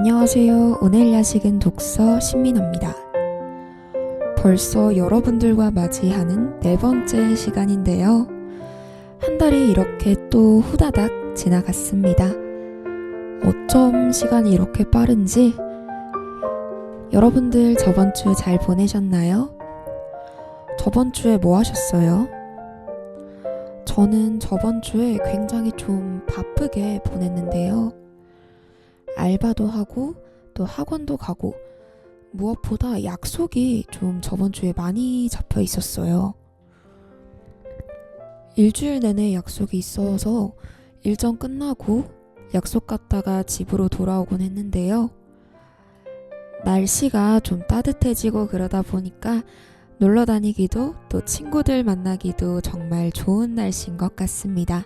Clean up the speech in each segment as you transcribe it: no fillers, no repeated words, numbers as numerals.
안녕하세요. 오늘 야식은 독서 신민호입니다. 벌써 여러분들과 맞이하는 네 번째 시간인데요. 한 달이 이렇게 또 후다닥 지나갔습니다. 어쩜 시간이 이렇게 빠른지. 여러분들 저번 주 잘 보내셨나요? 저번 주에 뭐 하셨어요? 저는 저번 주에 굉장히 좀 바쁘게 보냈는데요. 알바도 하고 또 학원도 가고 무엇보다 약속이 좀 저번 주에 많이 잡혀 있었어요. 일주일 내내 약속이 있어서 일정 끝나고 약속 갔다가 집으로 돌아오곤 했는데요. 날씨가 좀 따뜻해지고 그러다 보니까 놀러 다니기도 또 친구들 만나기도 정말 좋은 날씨인 것 같습니다.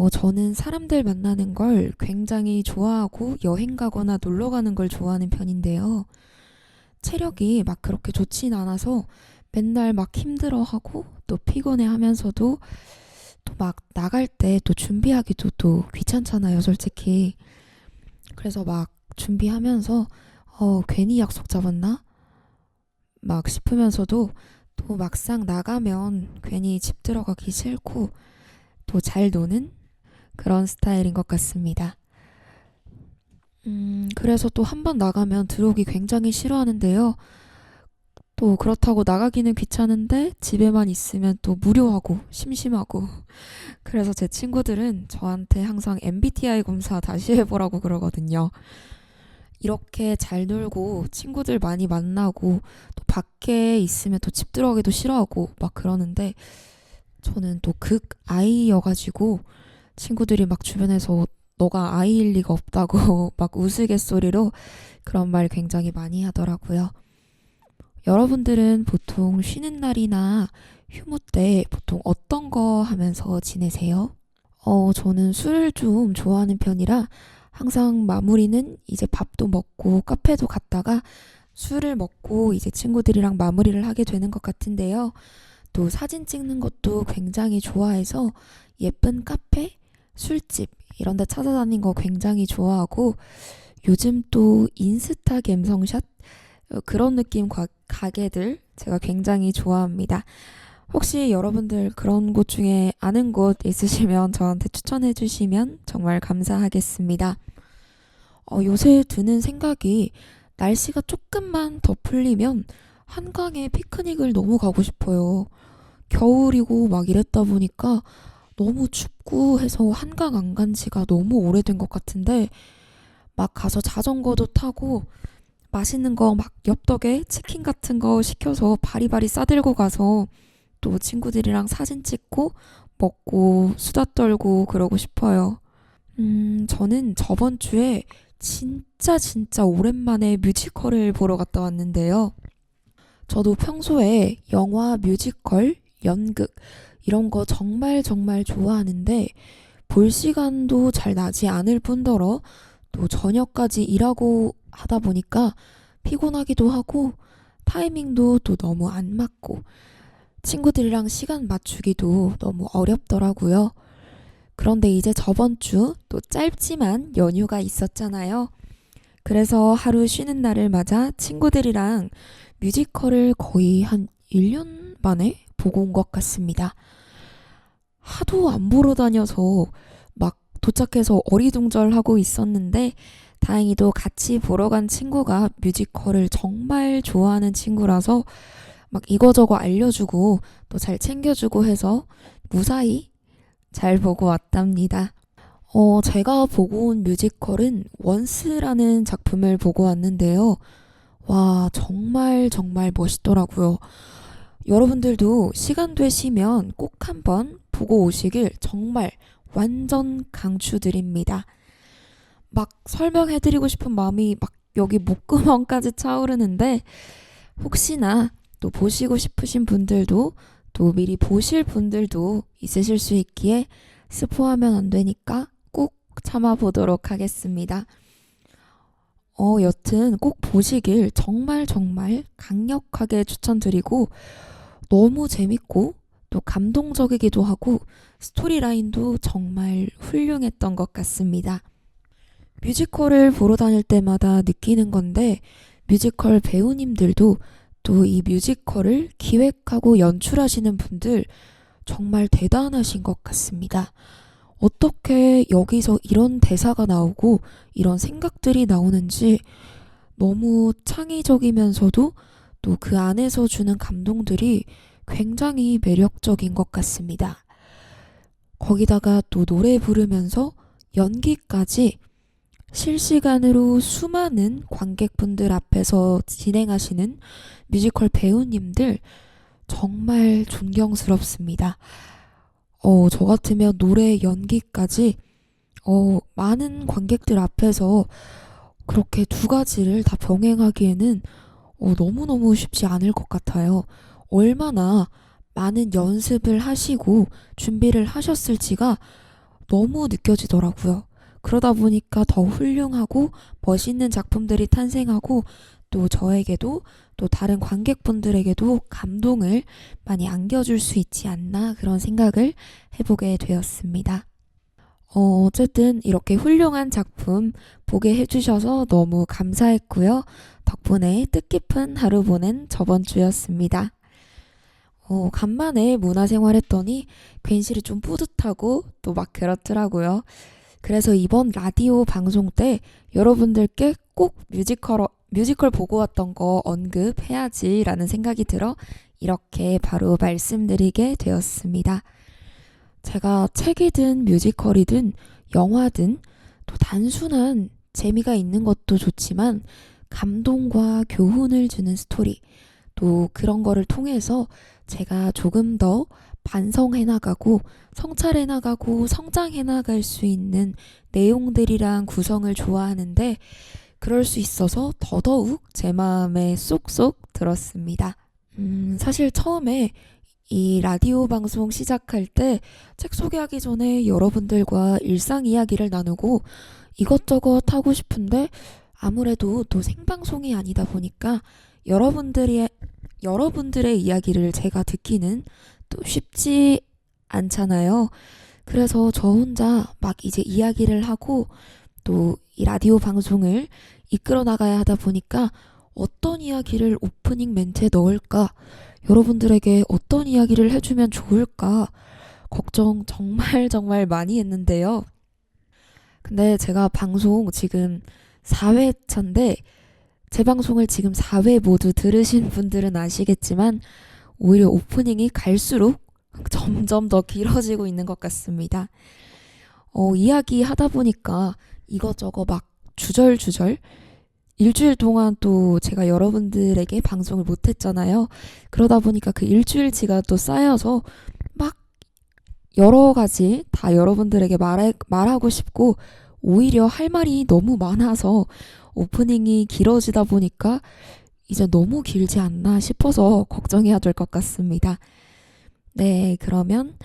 저는 사람들 만나는 걸 굉장히 좋아하고 여행 가거나 놀러 가는 걸 좋아하는 편인데요. 체력이 막 그렇게 좋진 않아서 맨날 막 힘들어하고 또 피곤해 하면서도 또 막 나갈 때 또 준비하기도 또 귀찮잖아요, 솔직히. 그래서 막 준비하면서 괜히 약속 잡았나? 막 싶으면서도 또 막상 나가면 괜히 집 들어가기 싫고 또 잘 노는 그런 스타일인 것 같습니다. 그래서 또 한 번 나가면 들어오기 굉장히 싫어하는데요. 또 그렇다고 나가기는 귀찮은데 집에만 있으면 또 무료하고 심심하고 그래서 제 친구들은 저한테 항상 MBTI 검사 다시 해보라고 그러거든요. 이렇게 잘 놀고 친구들 많이 만나고 또 밖에 있으면 또 집 들어가기도 싫어하고 막 그러는데 저는 또 극 I여가지고 친구들이 막 주변에서 너가 I일 리가 없다고 막 우스갯소리로 그런 말 굉장히 많이 하더라고요. 여러분들은 보통 쉬는 날이나 휴무 때 보통 어떤 거 하면서 지내세요? 저는 술을 좀 좋아하는 편이라 항상 마무리는 이제 밥도 먹고 카페도 갔다가 술을 먹고 이제 친구들이랑 마무리를 하게 되는 것 같은데요. 또 사진 찍는 것도 굉장히 좋아해서 예쁜 카페, 술집 이런 데 찾아다니는 거 굉장히 좋아하고 요즘 또 인스타 갬성샷 그런 느낌 가게들 제가 굉장히 좋아합니다. 혹시 여러분들 그런 곳 중에 아는 곳 있으시면 저한테 추천해 주시면 정말 감사하겠습니다. 요새 드는 생각이 날씨가 조금만 더 풀리면 한강에 피크닉을 너무 가고 싶어요. 겨울이고 막 이랬다 보니까 너무 춥고 해서 한강 안 간 지가 너무 오래된 것 같은데 막 가서 자전거도 타고 맛있는 거 막 엽떡에 치킨 같은 거 시켜서 바리바리 싸들고 가서 또 친구들이랑 사진 찍고 먹고 수다 떨고 그러고 싶어요. 저는 저번 주에 진짜 오랜만에 뮤지컬을 보러 갔다 왔는데요. 저도 평소에 영화, 뮤지컬, 연극 이런 거 정말 좋아하는데 볼 시간도 잘 나지 않을 뿐더러 또 저녁까지 일하고 하다 보니까 피곤하기도 하고 타이밍도 또 너무 안 맞고 친구들이랑 시간 맞추기도 너무 어렵더라고요. 그런데 이제 저번 주 또 짧지만 연휴가 있었잖아요. 그래서 하루 쉬는 날을 맞아 친구들이랑 뮤지컬을 거의 한 1년 만에 보고 온 것 같습니다. 하도 안 보러 다녀서 막 도착해서 어리둥절하고 있었는데 다행히도 같이 보러 간 친구가 뮤지컬을 정말 좋아하는 친구라서 막 이거저거 알려주고 또 잘 챙겨주고 해서 무사히 잘 보고 왔답니다. 제가 보고 온 뮤지컬은 원스라는 작품을 보고 왔는데요. 와, 정말 멋있더라고요. 여러분들도 시간 되시면 꼭 한번 보고 오시길 정말 완전 강추드립니다. 막 설명해드리고 싶은 마음이 막 여기 목구멍까지 차오르는데 혹시나 또 보시고 싶으신 분들도 또 미리 보실 분들도 있으실 수 있기에 스포하면 안 되니까 꼭 참아보도록 하겠습니다. 여튼 꼭 보시길 정말 강력하게 추천드리고 너무 재밌고 또 감동적이기도 하고 스토리라인도 정말 훌륭했던 것 같습니다. 뮤지컬을 보러 다닐 때마다 느끼는 건데 뮤지컬 배우님들도 또 이 뮤지컬을 기획하고 연출하시는 분들 정말 대단하신 것 같습니다. 어떻게 여기서 이런 대사가 나오고 이런 생각들이 나오는지 너무 창의적이면서도 또 그 안에서 주는 감동들이 굉장히 매력적인 것 같습니다. 거기다가 또 노래 부르면서 연기까지 실시간으로 수많은 관객분들 앞에서 진행하시는 뮤지컬 배우님들 정말 존경스럽습니다. 저 같으면 노래 연기까지 많은 관객들 앞에서 그렇게 두 가지를 다 병행하기에는 너무너무 쉽지 않을 것 같아요. 얼마나 많은 연습을 하시고 준비를 하셨을지가 너무 느껴지더라고요. 그러다 보니까 더 훌륭하고 멋있는 작품들이 탄생하고 또 저에게도 또 다른 관객분들에게도 감동을 많이 안겨줄 수 있지 않나 그런 생각을 해보게 되었습니다. 어쨌든 이렇게 훌륭한 작품 보게 해주셔서 너무 감사했고요. 덕분에 뜻깊은 하루 보낸 저번 주였습니다. 간만에 문화생활 했더니 괜시리 좀 뿌듯하고 또 막 그렇더라고요. 그래서 이번 라디오 방송 때 여러분들께 꼭 뮤지컬 보고 왔던 거 언급해야지라는 생각이 들어 이렇게 바로 말씀드리게 되었습니다. 제가 책이든 뮤지컬이든 영화든 또 단순한 재미가 있는 것도 좋지만 감동과 교훈을 주는 스토리 또 그런 거를 통해서 제가 조금 더 반성해 나가고 성찰해 나가고 성장해 나갈 수 있는 내용들이랑 구성을 좋아하는데 그럴 수 있어서 더더욱 제 마음에 쏙쏙 들었습니다. 사실 처음에 이 라디오 방송 시작할 때 책 소개하기 전에 여러분들과 일상 이야기를 나누고 이것저것 하고 싶은데 아무래도 또 생방송이 아니다 보니까 여러분들의 이야기를 제가 듣기는 또 쉽지 않잖아요. 그래서 저 혼자 막 이제 이야기를 하고 또 이 라디오 방송을 이끌어 나가야 하다 보니까 어떤 이야기를 오프닝 멘트에 넣을까? 여러분들에게 어떤 이야기를 해주면 좋을까? 걱정 정말 많이 했는데요. 근데 제가 방송 지금 4회차인데 제 방송을 지금 4회 모두 들으신 분들은 아시겠지만 오히려 오프닝이 갈수록 점점 더 길어지고 있는 것 같습니다. 이야기 하다 보니까 이것저것 막 주절주절 일주일 동안 또 제가 여러분들에게 방송을 못했잖아요. 그러다 보니까 그 일주일치가 또 쌓여서 막 여러 가지 다 여러분들에게 말하고 싶고 오히려 할 말이 너무 많아서 오프닝이 길어지다 보니까 이제 너무 길지 않나 싶어서 걱정해야 될 것 같습니다. 네, 그러면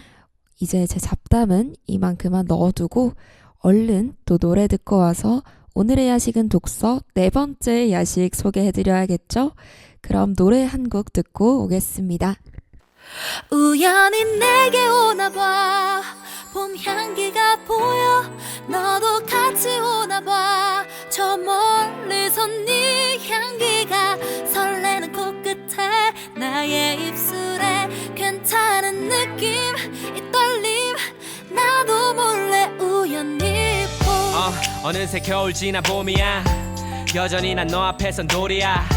이제 제 잡담은 이만큼만 넣어두고 얼른 또 노래 듣고 와서 오늘의 야식은 독서 4번째 야식 소개해드려야겠죠? 그럼 노래 한 곡 듣고 오겠습니다. 우연히 내게 오나봐 봄 향기가 보여 너도 같이 오나봐 저 멀리서 네 향기가 설레는 코끝에 나의 입술에 괜찮은 느낌 이 떨림 나도 몰래 우연히 어느새 겨울 지나 봄이야 여전히 난 너 앞에선 돌이야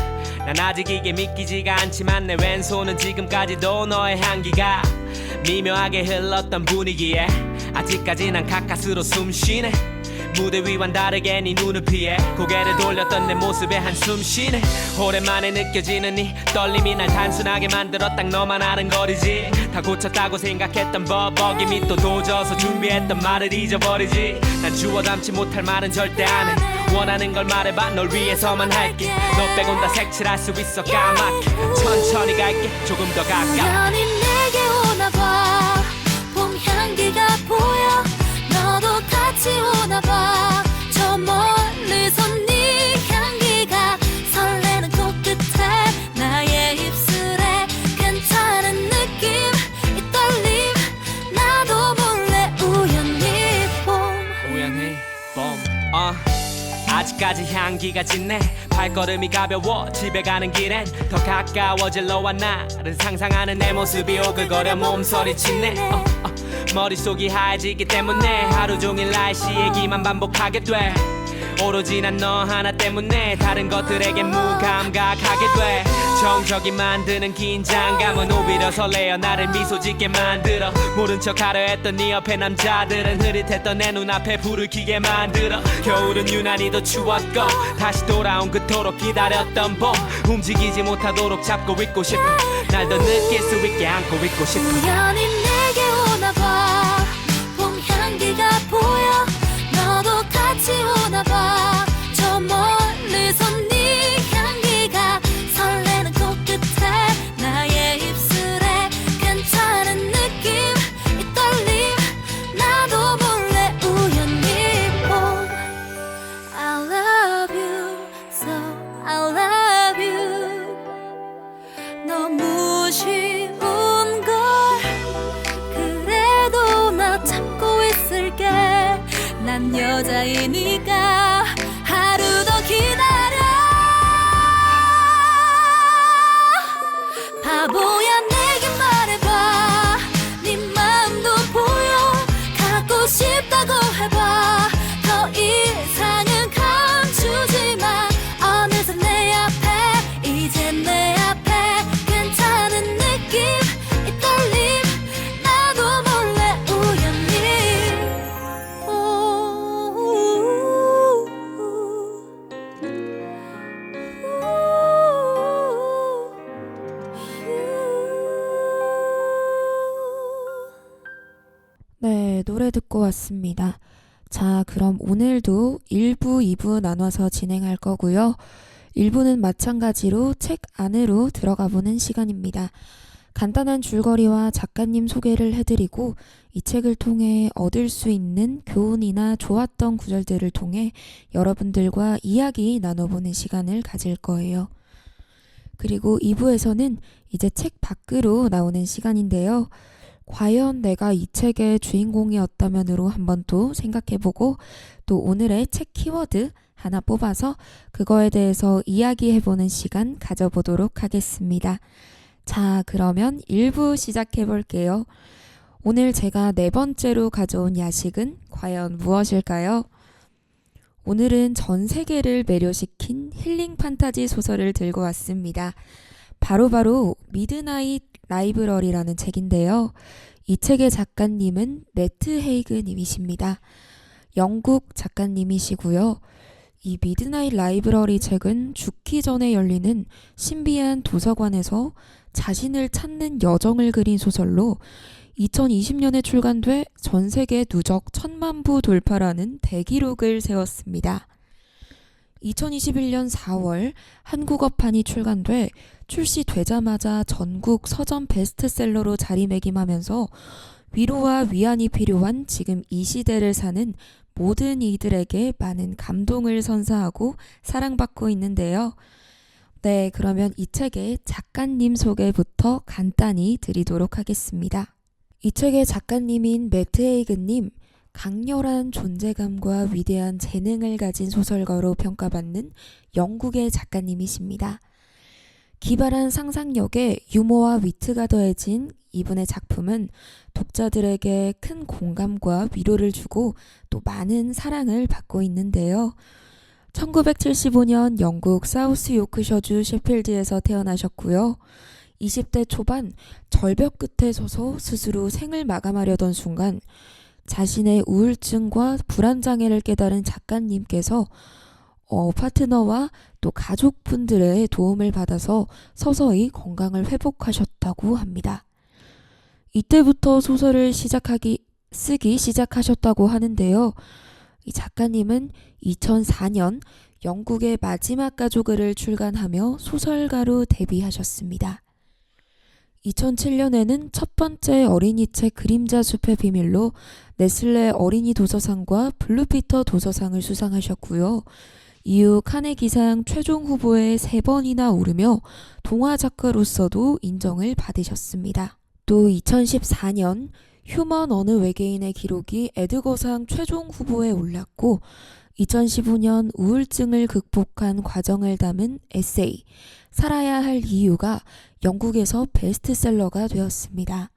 난 아직 이게 믿기지가 않지만 내 왼손은 지금까지도 너의 향기가 미묘하게 흘렀던 분위기에 아직까지 난 가까스로 숨쉬네 무대 위와는 다르게 네 눈을 피해 고개를 돌렸던 내 모습에 한숨 쉬네 오랜만에 느껴지는 네 떨림이 날 단순하게 만들어 딱 너만 아는 거리지 다 고쳤다고 생각했던 버벅임이 또 도져서 준비했던 말을 잊어버리지 난 주워 담지 못할 말은 절대 안 해 원하는 걸 말해봐 널 위해서만 할게 너 빼곤 다 색칠할 수 있어 까맣게 천천히 갈게 조금 더 가까워 우연히 내게 오나봐 봄 향기가 보여 너도 같이 오나봐 저 멀리서 네 향기가 설레는 코끝에 나의 입술에 괜찮은 느낌 이 떨림 나도 몰래 우연히 봄 끝까지 향기가 짙네. 발걸음이 가벼워 집에 가는 길엔 더 가까워질 너와 나를 상상하는 내 모습이 오글거려 몸서리치네. 머릿속이 하얘지기 때문에 하루 종일 날씨 얘기만 반복하게 돼. 오로지 난 너 하나 때문에 다른 것들에게 무감각하게 돼. 정적이 만드는 긴장감은 오히려 설레어 나를 미소 짓게 만들어. 모른 척 하려 했던 네 옆에 남자들은 흐릿했던 내 눈앞에 불을 켜게 만들어. 겨울은 유난히 더 추웠고 다시 돌아온 그토록 기다렸던 봄. 움직이지 못하도록 잡고 있고 싶어. 날 더 느낄 수 있게 안고 있고 싶어. 우연히 내게 오나봐. 봄 향기가 보여. 너도 같이 오나봐. 저 멀리서 네 향기가 설레는 코끝에 나의 입술에 괜찮은 느낌 이 떨림 나도 몰래 우연히 본 I love you so I love you 너무 쉬운 걸 그래도 나 참고 있을게 난 여자이니까 하루 더 기다려 바보야 내게 말해봐 네 마음도 보여 갖고 싶다고 해봐 더 이상은 감추지마 어느새 내 앞에 이제 내 앞에 괜찮은 느낌 이 떨림 나도 몰래 우연히 네, 노래 듣고 왔습니다. 자, 그럼 오늘도 1부, 2부 나눠서 진행할 거고요. 1부는 마찬가지로 책 안으로 들어가 보는 시간입니다. 간단한 줄거리와 작가님 소개를 해드리고 이 책을 통해 얻을 수 있는 교훈이나 좋았던 구절들을 통해 여러분들과 이야기 나눠보는 시간을 가질 거예요. 그리고 2부에서는 이제 책 밖으로 나오는 시간인데요. 과연 내가 이 책의 주인공이었다면으로 한번 또 생각해보고 또 오늘의 책 키워드 하나 뽑아서 그거에 대해서 이야기해보는 시간 가져보도록 하겠습니다. 자, 그러면 1부 시작해볼게요. 오늘 제가 4번째로 가져온 야식은 과연 무엇일까요? 오늘은 전 세계를 매료시킨 힐링 판타지 소설을 들고 왔습니다. 바로 미드나잇 라이브러리라는 책인데요. 이 책의 작가님은 매트 헤이그 님이십니다. 영국 작가님이시고요. 이 미드나잇 라이브러리 책은 죽기 전에 열리는 신비한 도서관에서 자신을 찾는 여정을 그린 소설로 2020년에 출간돼 전 세계 누적 1000만 부 돌파라는 대기록을 세웠습니다. 2021년 4월 한국어판이 출간돼 출시되자마자 전국 서점 베스트셀러로 자리매김하면서 위로와 위안이 필요한 지금 이 시대를 사는 모든 이들에게 많은 감동을 선사하고 사랑받고 있는데요. 네, 그러면 이 책의 작가님 소개부터 간단히 드리도록 하겠습니다. 이 책의 작가님인 매트 헤이그님, 강렬한 존재감과 위대한 재능을 가진 소설가로 평가받는 영국의 작가님이십니다. 기발한 상상력에 유머와 위트가 더해진 이분의 작품은 독자들에게 큰 공감과 위로를 주고 또 많은 사랑을 받고 있는데요. 1975년 영국 사우스 요크셔주 셰필드에서 태어나셨고요. 20대 초반 절벽 끝에 서서 스스로 생을 마감하려던 순간 자신의 우울증과 불안장애를 깨달은 작가님께서 파트너와 또 가족분들의 도움을 받아서 서서히 건강을 회복하셨다고 합니다. 이때부터 소설을 쓰기 시작하셨다고 하는데요. 이 작가님은 2004년 영국의 마지막 가족을 출간하며 소설가로 데뷔하셨습니다. 2007년에는 첫 번째 어린이책 그림자 숲의 비밀로 네슬레 어린이 도서상과 블루피터 도서상을 수상하셨고요. 이후 카네기상 최종 후보에 3번이나 오르며 동화 작가로서도 인정을 받으셨습니다. 또 2014년 휴먼 어느 외계인의 기록이 에드거상 최종 후보에 올랐고 2015년 우울증을 극복한 과정을 담은 에세이 살아야 할 이유가 영국에서 베스트셀러가 되었습니다.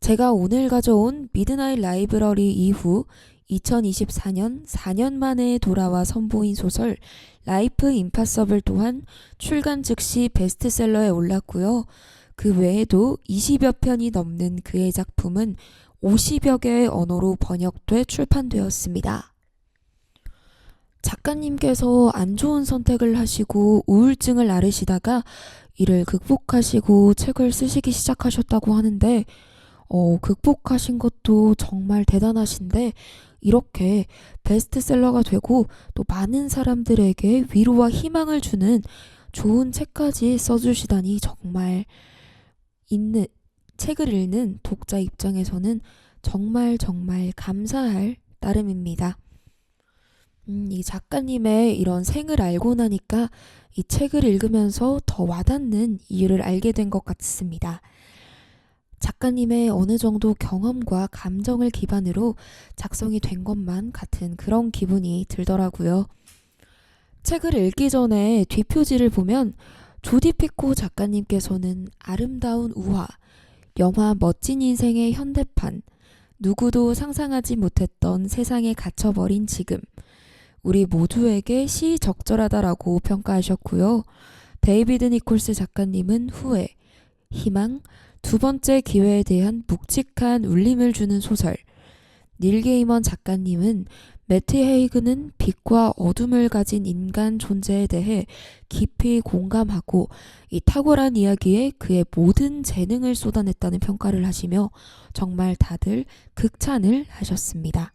제가 오늘 가져온 미드나잇 라이브러리 이후 2024년 4년 만에 돌아와 선보인 소설 라이프 임파서블 또한 출간 즉시 베스트셀러에 올랐고요. 그 외에도 20여 편이 넘는 그의 작품은 50여 개의 언어로 번역돼 출판되었습니다. 작가님께서 안 좋은 선택을 하시고 우울증을 앓으시다가 이를 극복하시고 책을 쓰시기 시작하셨다고 하는데 극복하신 것도 정말 대단하신데 이렇게 베스트셀러가 되고 또 많은 사람들에게 위로와 희망을 주는 좋은 책까지 써주시다니 정말 책을 읽는 독자 입장에서는 정말 감사할 따름입니다. 이 작가님의 이런 생을 알고 나니까 이 책을 읽으면서 더 와닿는 이유를 알게 된 것 같습니다. 작가님의 어느 정도 경험과 감정을 기반으로 작성이 된 것만 같은 그런 기분이 들더라고요. 책을 읽기 전에 뒷표지를 보면 조디 피코 작가님께서는 아름다운 우화, 영화 멋진 인생의 현대판, 누구도 상상하지 못했던 세상에 갇혀버린 지금, 우리 모두에게 시적절하다라고 평가하셨고요. 데이비드 니콜스 작가님은 후회, 희망, 두 번째 기회에 대한 묵직한 울림을 주는 소설, 닐 게이먼 작가님은 매트 헤이그는 빛과 어둠을 가진 인간 존재에 대해 깊이 공감하고 이 탁월한 이야기에 그의 모든 재능을 쏟아냈다는 평가를 하시며 정말 다들 극찬을 하셨습니다.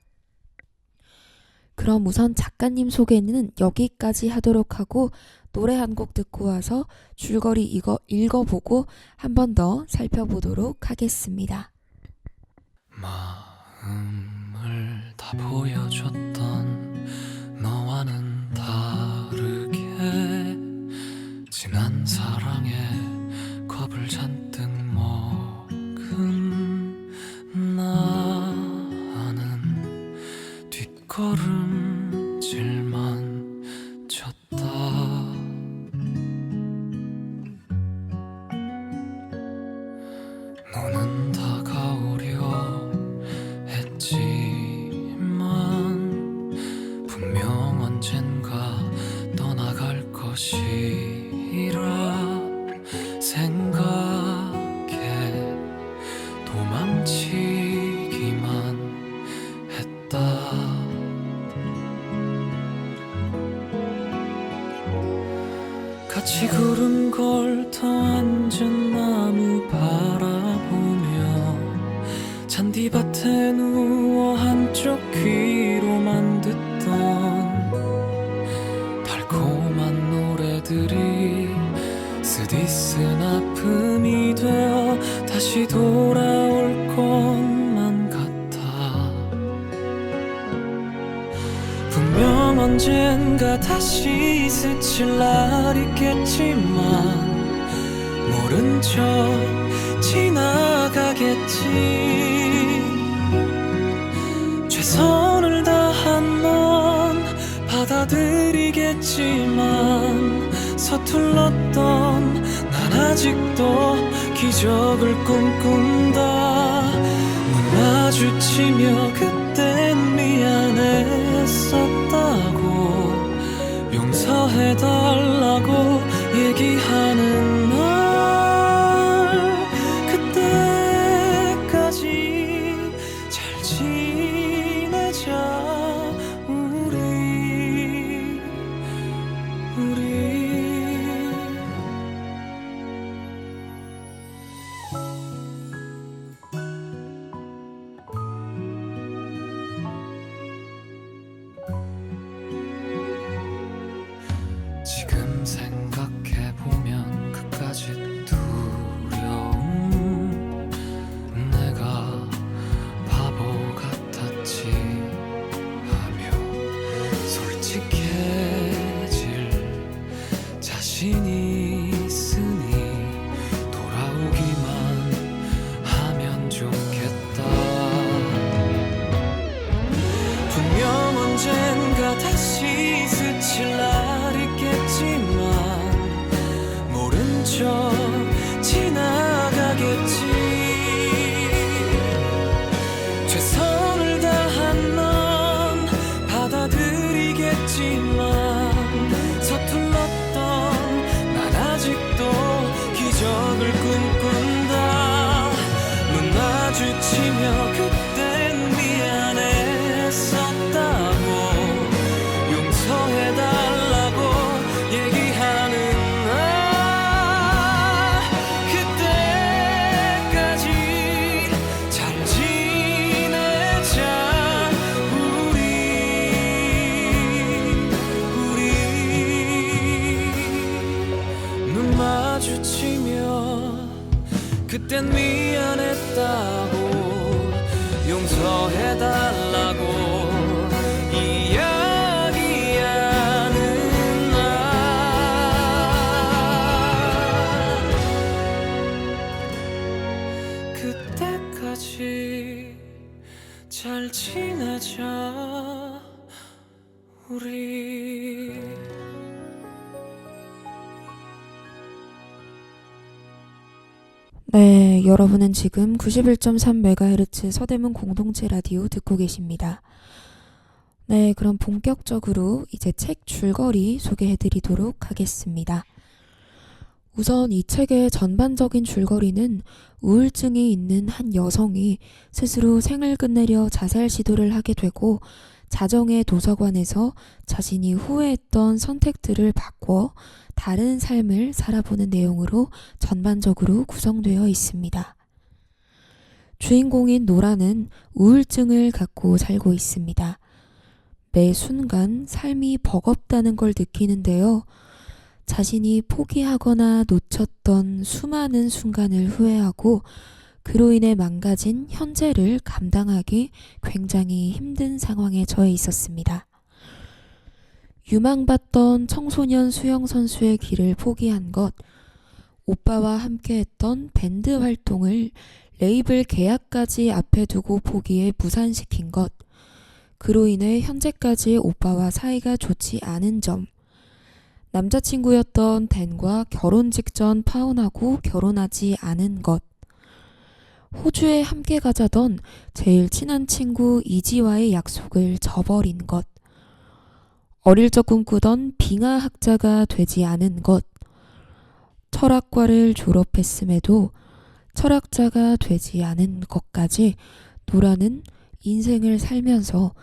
그럼 우선 작가님 소개는 여기까지 하도록 하고 노래 한 곡 듣고 와서 줄거리 이거 읽어보고 한 번 더 살펴보도록 하겠습니다. 마음을 다 보여줬던 너와는 다르게 지난 사랑에 겁을 잔뜩 먹은 나는 뒷걸음질만 쳤다. 너는 다가오려 했지만 분명 언젠가 떠나갈 것이라 생각해 도망치기만 했다. 같이 구름 걸터 앉은 나무 바라보며 잔디밭에 누워 한쪽 귀로만 듣던 달콤한 노래들이 쓰디쓴 아픔이 되어 다시 돌아올 것만 같아. 분명 언젠가 다시 스칠 날 있겠지만 모른 척 지나가겠지. 최선을 다한 넌 받아들이겠지만 서툴렀던 난 아직도 기적을 꿈꾼다. 눈 마주치며 그땐 미안했었다고 용서해달라고 얘기하는 날, 그때까지 잘 지내자. 우리 지금 생각 마주치며 그땐 미안했었다고 용서해달라고 얘기하는 나 그때까지 잘 지내자 우리 눈 마주치며 그땐 미안했다고 용서해달라고 이야기하는 나 그때까지 잘 지내자 우리 네, 여러분은 지금 91.3MHz 서대문 공동체 라디오 듣고 계십니다. 네, 그럼 본격적으로 이제 책 줄거리 소개해드리도록 하겠습니다. 우선 이 책의 전반적인 줄거리는 우울증이 있는 한 여성이 스스로 생을 끝내려 자살 시도를 하게 되고 자정의 도서관에서 자신이 후회했던 선택들을 바꿔 다른 삶을 살아보는 내용으로 전반적으로 구성되어 있습니다. 주인공인 노라는 우울증을 갖고 살고 있습니다. 매 순간 삶이 버겁다는 걸 느끼는데요. 자신이 포기하거나 놓쳤던 수많은 순간을 후회하고 그로 인해 망가진 현재를 감당하기 굉장히 힘든 상황에 처해 있었습니다. 유망받던 청소년 수영선수의 길을 포기한 것, 오빠와 함께했던 밴드 활동을 레이블 계약까지 앞에 두고 포기해 무산시킨 것, 그로 인해 현재까지 오빠와 사이가 좋지 않은 점, 남자친구였던 댄과 결혼 직전 파혼하고 결혼하지 않은 것, 호주에 함께 가자던 제일 친한 친구 이지와의 약속을 저버린 것, 어릴 적 꿈꾸던 빙하학자가 되지 않은 것, 철학과를 졸업했음에도 철학자가 되지 않은 것까지 노라는 인생을 살면서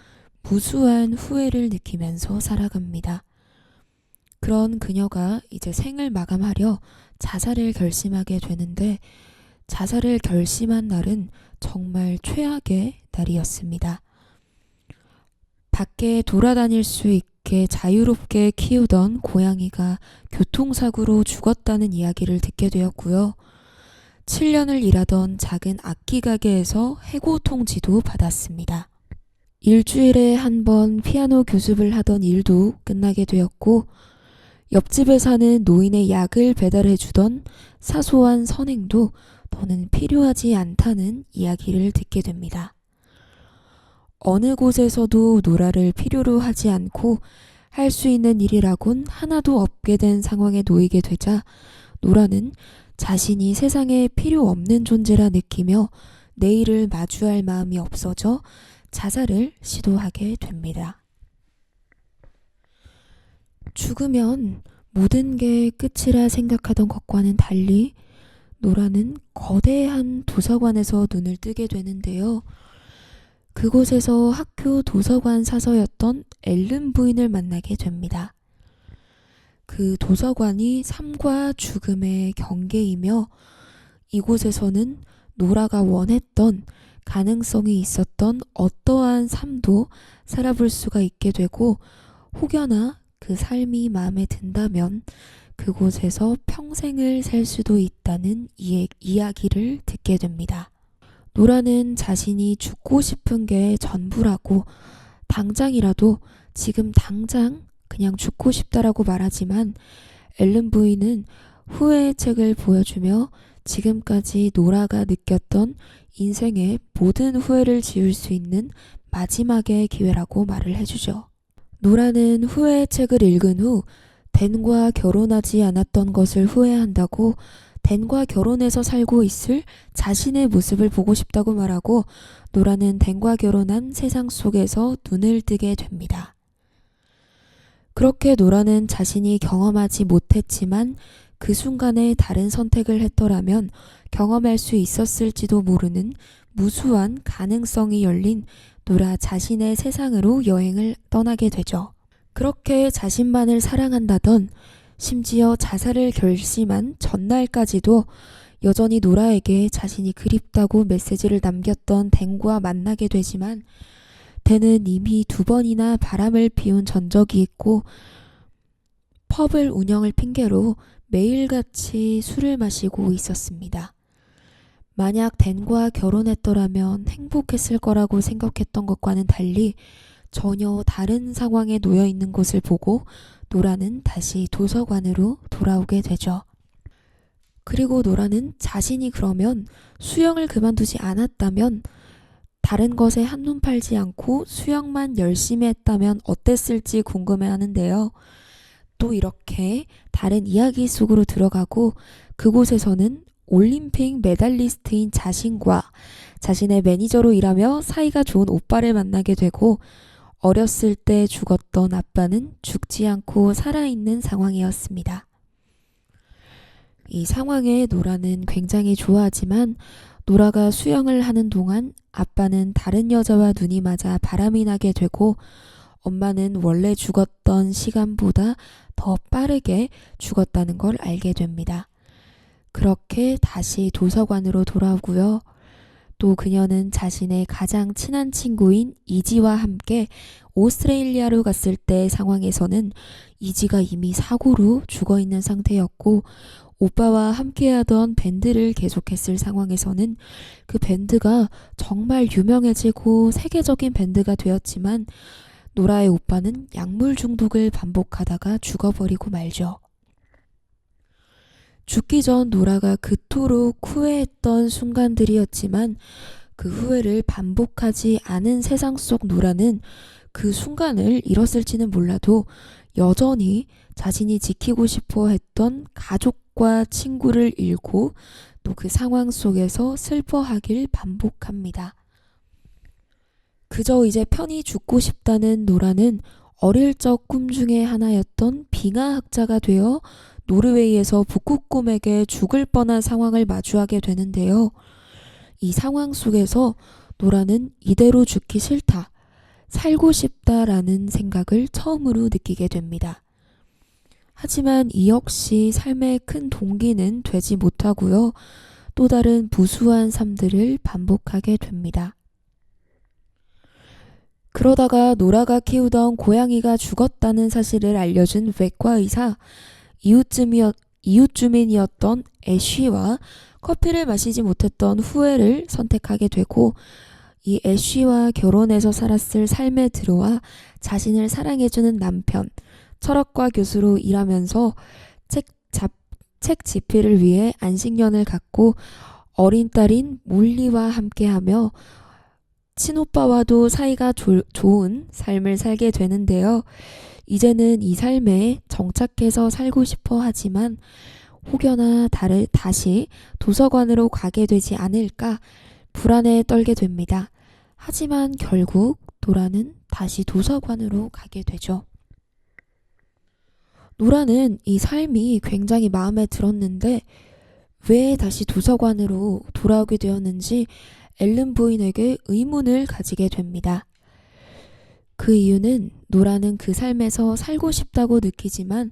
무수한 후회를 느끼면서 살아갑니다. 그런 그녀가 이제 생을 마감하려 자살을 결심하게 되는데 자살을 결심한 날은 정말 최악의 날이었습니다. 밖에 돌아다닐 수 있게 자유롭게 키우던 고양이가 교통사고로 죽었다는 이야기를 듣게 되었고요. 7년을 일하던 작은 악기 가게에서 해고 통지도 받았습니다. 일주일에 한 번 피아노 교습을 하던 일도 끝나게 되었고 옆집에 사는 노인의 약을 배달해주던 사소한 선행도 더는 필요하지 않다는 이야기를 듣게 됩니다. 어느 곳에서도 노라를 필요로 하지 않고 할 수 있는 일이라곤 하나도 없게 된 상황에 놓이게 되자 노라는 자신이 세상에 필요 없는 존재라 느끼며 내일을 마주할 마음이 없어져 자살을 시도하게 됩니다. 죽으면 모든 게 끝이라 생각하던 것과는 달리 노라는 거대한 도서관에서 눈을 뜨게 되는데요. 그곳에서 학교 도서관 사서였던 앨런 부인을 만나게 됩니다. 그 도서관이 삶과 죽음의 경계이며 이곳에서는 노라가 원했던 가능성이 있었던 어떠한 삶도 살아볼 수가 있게 되고 혹여나 그 삶이 마음에 든다면 그곳에서 평생을 살 수도 있다는 이야기를 듣게 됩니다. 노라는 자신이 죽고 싶은 게 전부라고 당장이라도 지금 당장 그냥 죽고 싶다라고 말하지만 앨런 부인은 후회의 책을 보여주며 지금까지 노라가 느꼈던 인생의 모든 후회를 지울 수 있는 마지막의 기회라고 말을 해주죠. 노라는 후회의 책을 읽은 후 댄과 결혼하지 않았던 것을 후회한다고 댄과 결혼해서 살고 있을 자신의 모습을 보고 싶다고 말하고 노라는 댄과 결혼한 세상 속에서 눈을 뜨게 됩니다. 그렇게 노라는 자신이 경험하지 못했지만 그 순간에 다른 선택을 했더라면 경험할 수 있었을지도 모르는 무수한 가능성이 열린 노라 자신의 세상으로 여행을 떠나게 되죠. 그렇게 자신만을 사랑한다던, 심지어 자살을 결심한 전날까지도 여전히 노라에게 자신이 그립다고 메시지를 남겼던 댄과 만나게 되지만, 댄은 이미 2번이나 바람을 피운 전적이 있고 펍을 운영을 핑계로 매일같이 술을 마시고 있었습니다. 만약 댄과 결혼했더라면 행복했을 거라고 생각했던 것과는 달리 전혀 다른 상황에 놓여 있는 것을 보고 노라는 다시 도서관으로 돌아오게 되죠. 그리고 노라는 자신이 그러면 수영을 그만두지 않았다면, 다른 것에 한눈 팔지 않고 수영만 열심히 했다면 어땠을지 궁금해하는데요. 또 이렇게 다른 이야기 속으로 들어가고 그곳에서는 올림픽 메달리스트인 자신과 자신의 매니저로 일하며 사이가 좋은 오빠를 만나게 되고, 어렸을 때 죽었던 아빠는 죽지 않고 살아있는 상황이었습니다. 이 상황에 노라는 굉장히 좋아하지만, 노라가 수영을 하는 동안 아빠는 다른 여자와 눈이 맞아 바람이 나게 되고, 엄마는 원래 죽었던 시간보다 더 빠르게 죽었다는 걸 알게 됩니다. 그렇게 다시 도서관으로 돌아오고요. 또 그녀는 자신의 가장 친한 친구인 이지와 함께 오스트레일리아로 갔을 때 상황에서는 이지가 이미 사고로 죽어있는 상태였고, 오빠와 함께하던 밴드를 계속했을 상황에서는 그 밴드가 정말 유명해지고 세계적인 밴드가 되었지만, 노라의 오빠는 약물 중독을 반복하다가 죽어버리고 말죠. 죽기 전 노라가 그토록 후회했던 순간들이었지만, 그 후회를 반복하지 않은 세상 속 노라는 그 순간을 잃었을지는 몰라도 여전히 자신이 지키고 싶어 했던 가족과 친구를 잃고 또 그 상황 속에서 슬퍼하길 반복합니다. 그저 이제 편히 죽고 싶다는 노라는 어릴 적 꿈 중에 하나였던 빙하학자가 되어 노르웨이에서 북극곰에게 죽을 뻔한 상황을 마주하게 되는데요. 이 상황 속에서 노라는 이대로 죽기 싫다, 살고 싶다라는 생각을 처음으로 느끼게 됩니다. 하지만 이 역시 삶의 큰 동기는 되지 못하고요. 또 다른 무수한 삶들을 반복하게 됩니다. 그러다가 노라가 키우던 고양이가 죽었다는 사실을 알려준 외과 의사, 이웃주민이었던 애쉬와 커피를 마시지 못했던 후회를 선택하게 되고, 이 애쉬와 결혼해서 살았을 삶에 들어와 자신을 사랑해주는 남편, 철학과 교수로 일하면서 책 집필을 위해 안식년을 갖고 어린 딸인 몰리와 함께하며 친오빠와도 사이가 좋은 삶을 살게 되는데요. 이제는 이 삶에 정착해서 살고 싶어 하지만 혹여나 다시 도서관으로 가게 되지 않을까 불안에 떨게 됩니다. 하지만 결국 노라는 다시 도서관으로 가게 되죠. 노라는 이 삶이 굉장히 마음에 들었는데 왜 다시 도서관으로 돌아오게 되었는지 앨런 부인에게 의문을 가지게 됩니다. 그 이유는 노라는 그 삶에서 살고 싶다고 느끼지만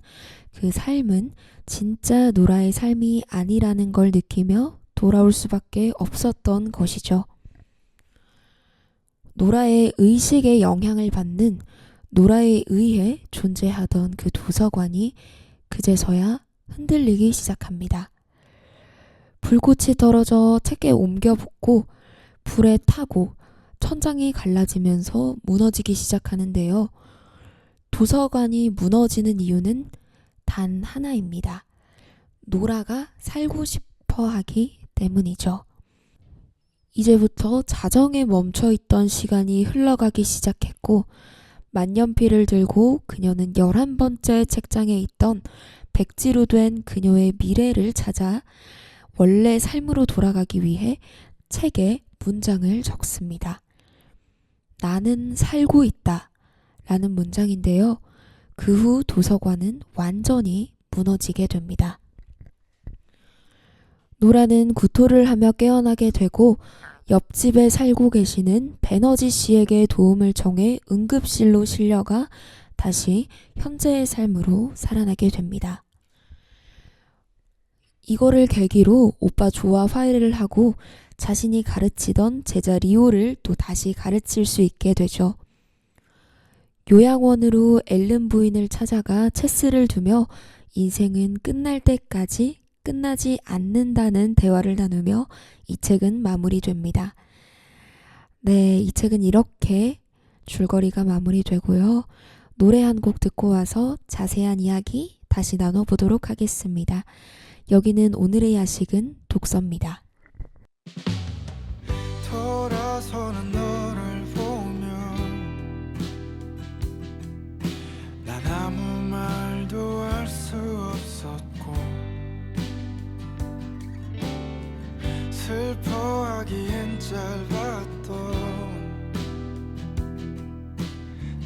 그 삶은 진짜 노라의 삶이 아니라는 걸 느끼며 돌아올 수밖에 없었던 것이죠. 노라의 의식에 영향을 받는, 노라에 의해 존재하던 그 도서관이 그제서야 흔들리기 시작합니다. 불꽃이 떨어져 책에 옮겨 붙고 불에 타고 천장이 갈라지면서 무너지기 시작하는데요. 도서관이 무너지는 이유는 단 하나입니다. 노라가 살고 싶어 하기 때문이죠. 이제부터 자정에 멈춰있던 시간이 흘러가기 시작했고, 만년필을 들고 그녀는 11번째 책장에 있던 백지로 된 그녀의 미래를 찾아 원래 삶으로 돌아가기 위해 책에 문장을 적습니다. 나는 살고 있다 라는 문장인데요. 그 후 도서관은 완전히 무너지게 됩니다. 노라는 구토를 하며 깨어나게 되고 옆집에 살고 계시는 배너지 씨에게 도움을 청해 응급실로 실려가 다시 현재의 삶으로 살아나게 됩니다. 이거를 계기로 오빠 조와 화해를 하고 자신이 가르치던 제자 리오를 또 다시 가르칠 수 있게 되죠. 요양원으로 앨런 부인을 찾아가 체스를 두며 인생은 끝날 때까지 끝나지 않는다는 대화를 나누며 이 책은 마무리됩니다. 네, 이 책은 이렇게 줄거리가 마무리되고요. 노래 한 곡 듣고 와서 자세한 이야기 다시 나눠보도록 하겠습니다. 여기는 오늘의 야식은 독서입니다. 돌아서는 너를 보면 난 아무 말도 할 수 없었고 슬퍼하기엔 짧았던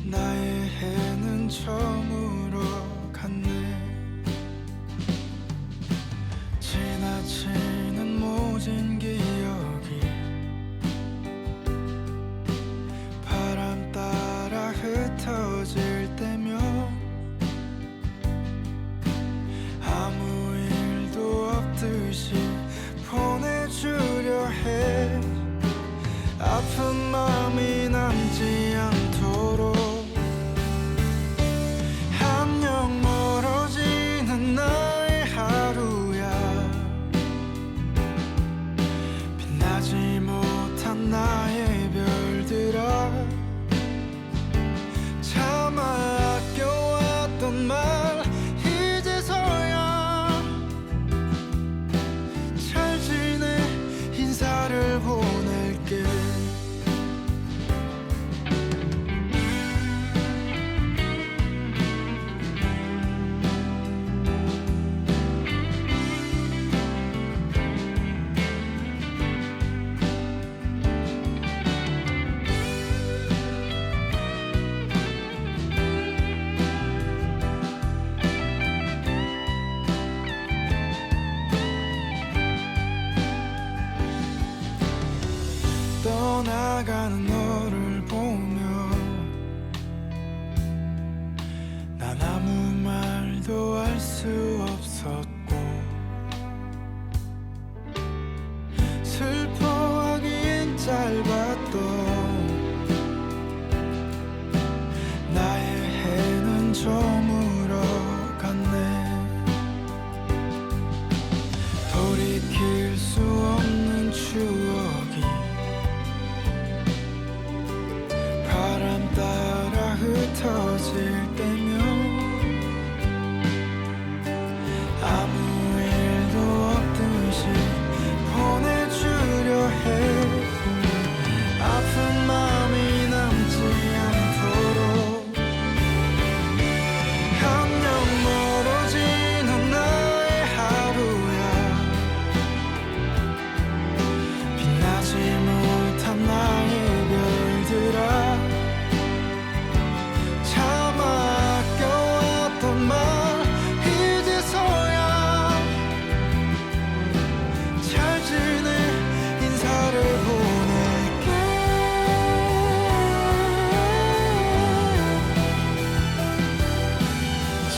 나의 해는 저물어 갔네. 지나치는 모진 기억이 바람 따라 흩어질 때면 아무 일도 없듯이 보내주려 해. 아픈 마음이 남지 않도록 안녕 멀어지는 나의 하루야. 빛나지 못한 나의 별들아 차마 아껴왔던 말 이제서야 잘 지내 인사를 보낼게. 떠나가는 너를 보며 난 아무 말도 할 수 없었고 슬퍼하기엔 짧았던 나의 해는 저물어 갔네. 돌이킬 수 없는 추억이 바람 따라 흩어질 때면 아무 일도 없듯이 보내주려 해. 아픈 마음이 남지 않도록 안녕 멀어지는 나의 하루야. 빛나지 못한 나의 별들아 차마 아껴왔던 말 이제서야 잘 지내 인사를 보낼게.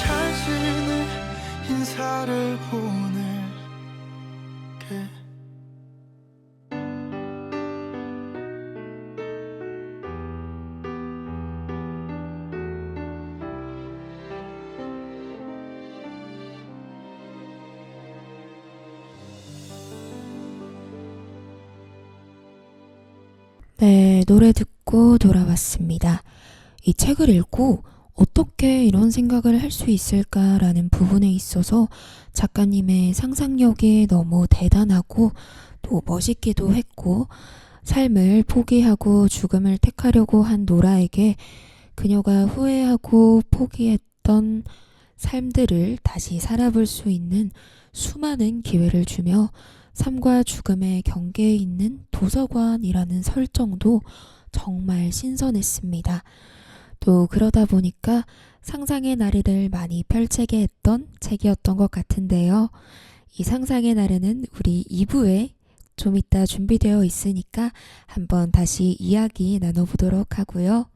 잘 지내 인사를 보낼게. 네, 노래 듣고 돌아왔습니다. 이 책을 읽고 어떻게 이런 생각을 할 수 있을까라는 부분에 있어서 작가님의 상상력이 너무 대단하고 또 멋있기도 했고 삶을 포기하고 죽음을 택하려고 한 노라에게 그녀가 후회하고 포기했던 삶들을 다시 살아볼 수 있는 수많은 기회를 주며 삶과 죽음의 경계에 있는 도서관이라는 설정도 정말 신선했습니다. 또 그러다 보니까 상상의 나래를 많이 펼치게 했던 책이었던 것 같은데요. 이 상상의 나래는 우리 2부에 좀 이따 준비되어 있으니까 한번 다시 이야기 나눠보도록 하고요.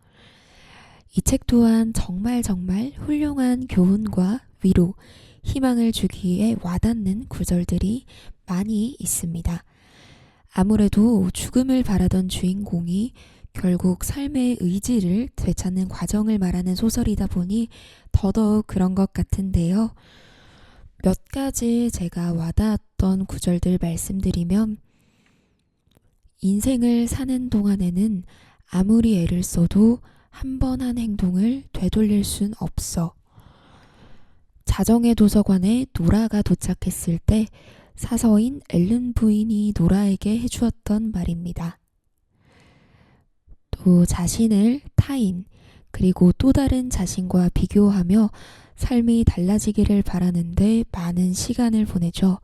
이 책 또한 정말 훌륭한 교훈과 위로, 희망을 주기에 와닿는 구절들이 많이 있습니다. 아무래도 죽음을 바라던 주인공이 결국 삶의 의지를 되찾는 과정을 말하는 소설이다 보니 더더욱 그런 것 같은데요. 몇 가지 제가 와닿았던 구절들 말씀드리면, 인생을 사는 동안에는 아무리 애를 써도 한 번 한 행동을 되돌릴 순 없어. 자정의 도서관에 노라가 도착했을 때 사서인 앨런 부인이 노라에게 해주었던 말입니다. 또 자신을 타인, 그리고 또 다른 자신과 비교하며 삶이 달라지기를 바라는데 많은 시간을 보내죠.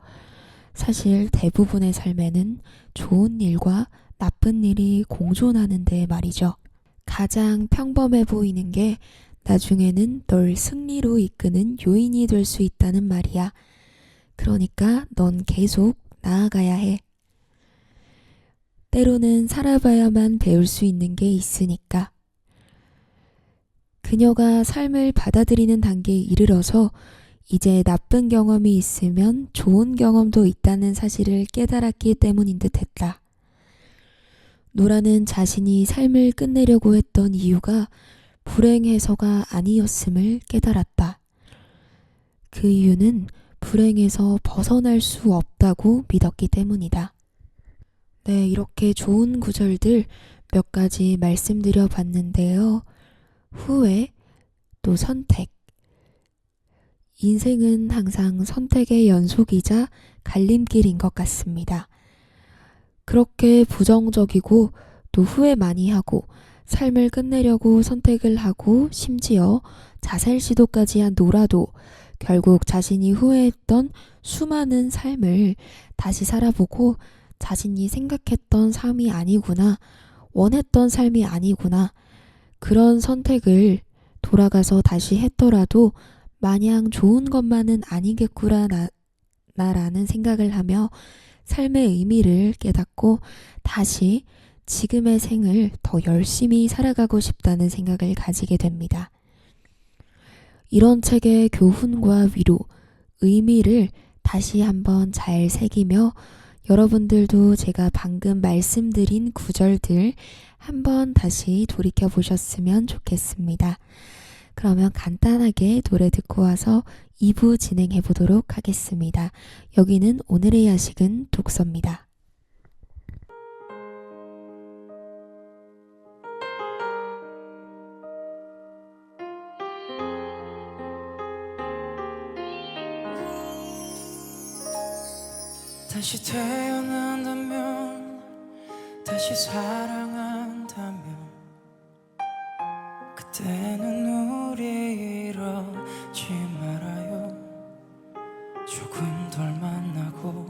사실 대부분의 삶에는 좋은 일과 나쁜 일이 공존하는데 말이죠. 가장 평범해 보이는 게 나중에는 널 승리로 이끄는 요인이 될 수 있다는 말이야. 그러니까 넌 계속 나아가야 해. 때로는 살아봐야만 배울 수 있는 게 있으니까. 그녀가 삶을 받아들이는 단계에 이르러서 이제 나쁜 경험이 있으면 좋은 경험도 있다는 사실을 깨달았기 때문인 듯 했다. 노라는 자신이 삶을 끝내려고 했던 이유가 불행해서가 아니었음을 깨달았다. 그 이유는 불행에서 벗어날 수 없다고 믿었기 때문이다. 네, 이렇게 좋은 구절들 몇 가지 말씀드려 봤는데요. 후회, 또 선택. 인생은 항상 선택의 연속이자 갈림길인 것 같습니다. 그렇게 부정적이고 또 후회 많이 하고 삶을 끝내려고 선택을 하고 심지어 자살 시도까지 한 노라도 결국 자신이 후회했던 수많은 삶을 다시 살아보고 자신이 생각했던 삶이 아니구나, 원했던 삶이 아니구나, 그런 선택을 돌아가서 다시 했더라도 마냥 좋은 것만은 아니겠구나 나라는 생각을 하며 삶의 의미를 깨닫고 다시 지금의 생을 더 열심히 살아가고 싶다는 생각을 가지게 됩니다. 이런 책의 교훈과 위로, 의미를 다시 한번 잘 새기며 여러분들도 제가 방금 말씀드린 구절들 한번 다시 돌이켜 보셨으면 좋겠습니다. 그러면 간단하게 노래 듣고 와서 2부 진행해 보도록 하겠습니다. 여기는 오늘의 야식은 독서입니다. 다시 태어난다면, 다시 사랑한다면, 그때는 우리 이러지 말아요. 조금 덜 만나고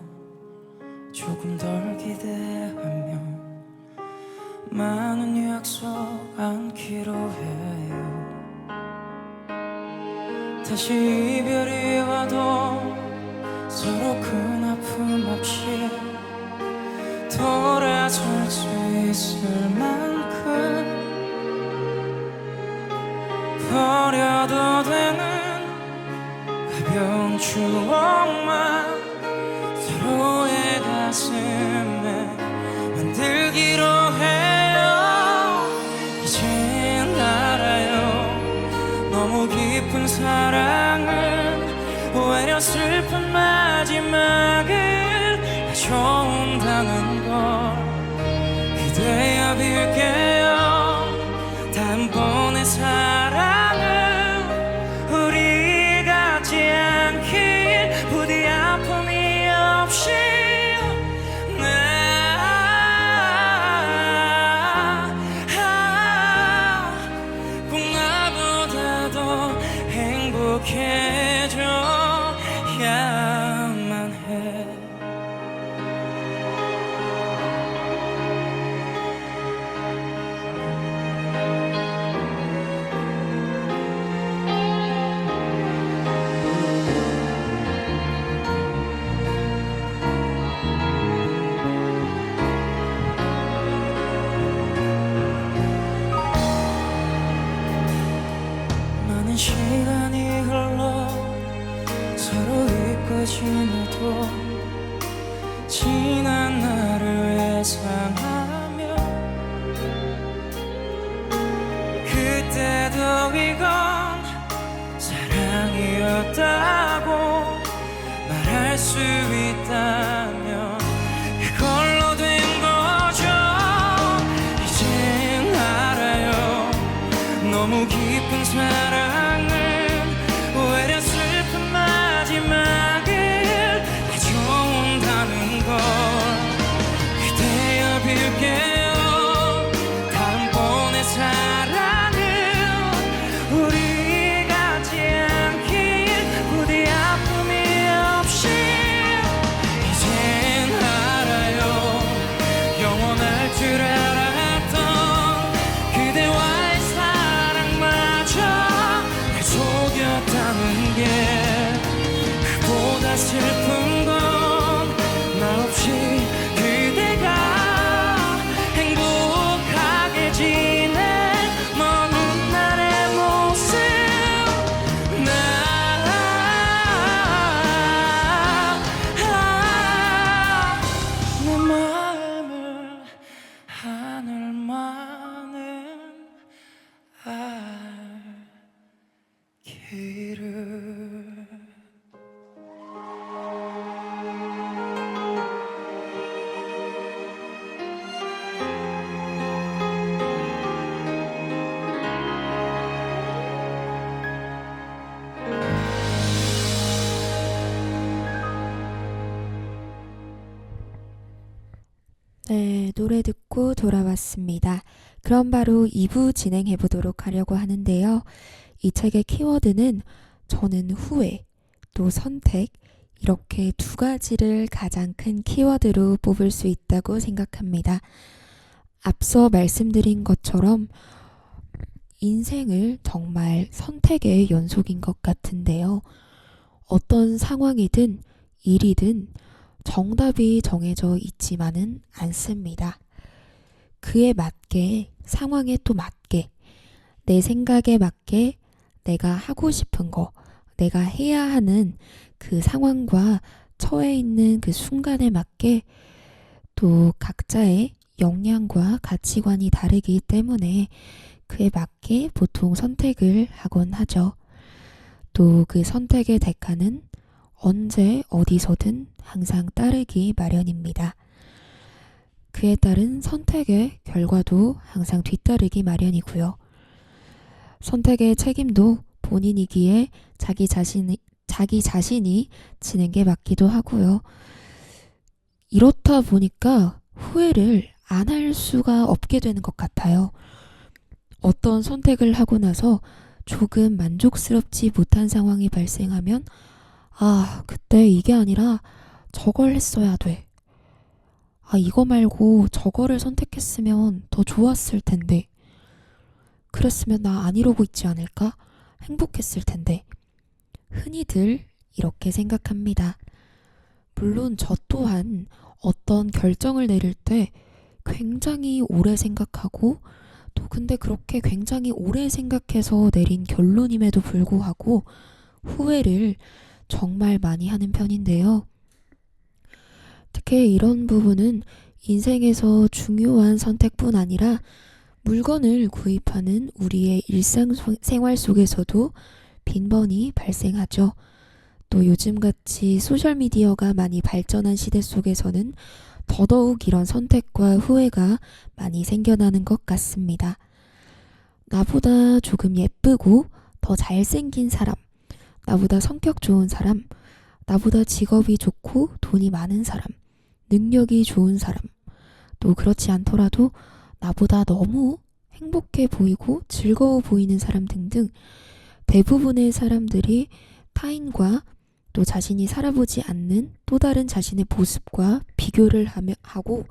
조금 덜 기대하며 많은 약속 않기로 해요. 다시 이별이 와도 서로 큰 아픔 없이 돌아설 수 있을 만큼 버려도 되는 가벼운 추억만 서로의 가슴에 만들기로 해요. 이젠 알아요. 너무 깊은 사랑은 오히려 슬픈 마지막을 가져온다는 걸 기대어 빌게요. 다음번의 사랑은 우리 같지 않길, 부디 아픔이 없이 꼭 나보다도 행복해져야만 해. 수 있다면 그걸로 된 거죠. 이젠 알아요. 너무 깊은 사랑은 오히려 슬픈 마지막을 가져온다는 걸 그대여 빌게요. 다음번의 사랑은 우리 같지 않길 부디 아픔이 없이 이젠 알아요. 영원할 줄 알았던 그대와의 사랑마저 날 속였다는 게 그보다 슬픈 건 나 없이 그대가 행복하게 지낸 먼 훗날의 모습 내 마음을 하늘만은 알기를. 네, 노래 듣고 돌아왔습니다. 그럼 바로 2부 진행해 보도록 하려고 하는데요. 이 책의 키워드는 저는 후회, 또 선택, 이렇게 두 가지를 가장 큰 키워드로 뽑을 수 있다고 생각합니다. 앞서 말씀드린 것처럼 인생을 정말 선택의 연속인 것 같은데요. 어떤 상황이든 일이든 정답이 정해져 있지만은 않습니다. 그에 맞게, 상황에 또 맞게, 내 생각에 맞게 내가 하고 싶은 거, 내가 해야 하는 그 상황과 처해 있는 그 순간에 맞게 또 각자의 역량과 가치관이 다르기 때문에 그에 맞게 보통 선택을 하곤 하죠. 또 그 선택의 대가는 언제 어디서든 항상 따르기 마련입니다. 그에 따른 선택의 결과도 항상 뒤따르기 마련이고요. 선택의 책임도 본인이기에 자기 자신이 지는 게 맞기도 하고요. 이렇다 보니까 후회를 안 할 수가 없게 되는 것 같아요. 어떤 선택을 하고 나서 조금 만족스럽지 못한 상황이 발생하면 그때 이게 아니라 저걸 했어야 돼. 이거 말고 저거를 선택했으면 더 좋았을 텐데. 그랬으면 나 안 이러고 있지 않을까? 행복했을 텐데. 흔히들 이렇게 생각합니다. 물론 저 또한 어떤 결정을 내릴 때 굉장히 오래 생각하고 또 근데 그렇게 굉장히 오래 생각해서 내린 결론임에도 불구하고 후회를 정말 많이 하는 편인데요. 특히 이런 부분은 인생에서 중요한 선택뿐 아니라 물건을 구입하는 우리의 일상생활 속에서도 빈번히 발생하죠. 또 요즘같이 소셜미디어가 많이 발전한 시대 속에서는 더더욱 이런 선택과 후회가 많이 생겨나는 것 같습니다. 나보다 조금 예쁘고 더 잘생긴 사람, 나보다 성격 좋은 사람, 나보다 직업이 좋고 돈이 많은 사람, 능력이 좋은 사람, 또 그렇지 않더라도 나보다 너무 행복해 보이고 즐거워 보이는 사람 등등 대부분의 사람들이 타인과 또 자신이 살아보지 않는 또 다른 자신의 모습과 비교를 하고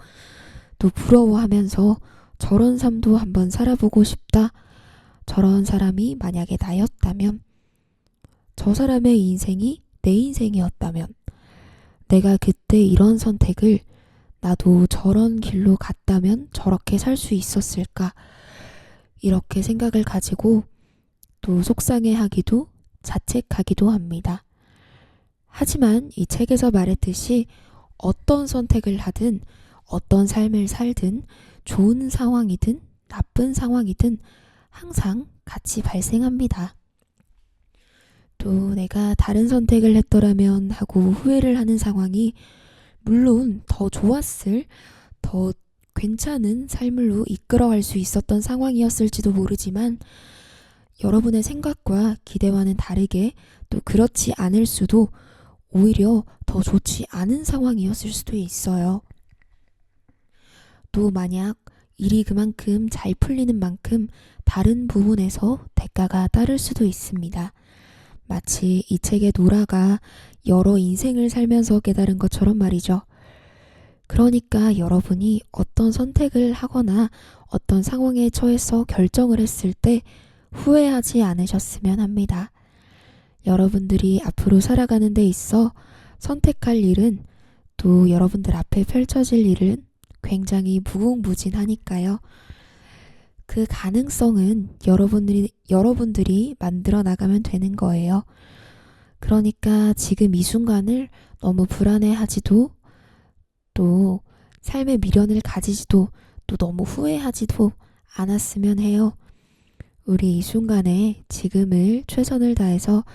또 부러워하면서 저런 삶도 한번 살아보고 싶다. 저런 사람이 만약에 나였다면, 저 사람의 인생이 내 인생이었다면, 내가 그때 이런 선택을 나도 저런 길로 갔다면 저렇게 살 수 있었을까? 이렇게 생각을 가지고 또 속상해하기도 자책하기도 합니다. 하지만 이 책에서 말했듯이 어떤 선택을 하든 어떤 삶을 살든 좋은 상황이든 나쁜 상황이든 항상 같이 발생합니다. 또 내가 다른 선택을 했더라면 하고 후회를 하는 상황이 물론 더 좋았을, 더 괜찮은 삶으로 이끌어갈 수 있었던 상황이었을지도 모르지만 여러분의 생각과 기대와는 다르게 또 그렇지 않을 수도 오히려 더 좋지 않은 상황이었을 수도 있어요. 또 만약 일이 그만큼 잘 풀리는 만큼 다른 부분에서 대가가 따를 수도 있습니다. 마치 이 책의 노라가 여러 인생을 살면서 깨달은 것처럼 말이죠. 그러니까 여러분이 어떤 선택을 하거나 어떤 상황에 처해서 결정을 했을 때 후회하지 않으셨으면 합니다. 여러분들이 앞으로 살아가는 데 있어 선택할 일은 또 여러분들 앞에 펼쳐질 일은 굉장히 무궁무진하니까요. 그 가능성은 여러분들이 만들어 나가면 되는 거예요. 그러니까 지금 이 순간을 너무 불안해하지도 또 삶의 미련을 가지지도 또 너무 후회하지도 않았으면 해요. 우리 이 순간에 지금을 최선을 다해서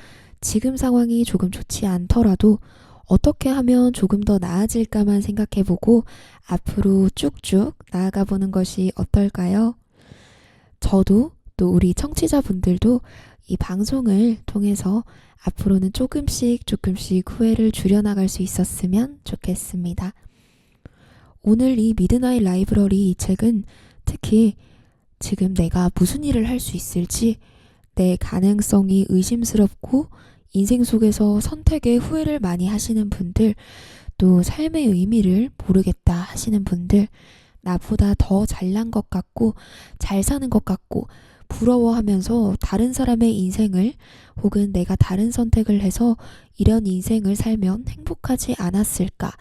지금 상황이 조금 좋지 않더라도 어떻게 하면 조금 더 나아질까만 생각해보고 앞으로 쭉쭉 나아가 보는 것이 어떨까요? 저도 또 우리 청취자분들도 이 방송을 통해서 앞으로는 조금씩 후회를 줄여나갈 수 있었으면 좋겠습니다. 오늘 이 미드나잇 라이브러리 이 책은 특히 지금 내가 무슨 일을 할 수 있을지 내 가능성이 의심스럽고 인생 속에서 선택에 후회를 많이 하시는 분들, 또 삶의 의미를 모르겠다 하시는 분들, 나보다 더 잘난 것 같고 잘 사는 것 같고 부러워하면서 다른 사람의 인생을 혹은 내가 다른 선택을 해서 이런 인생을 살면 행복하지 않았을까,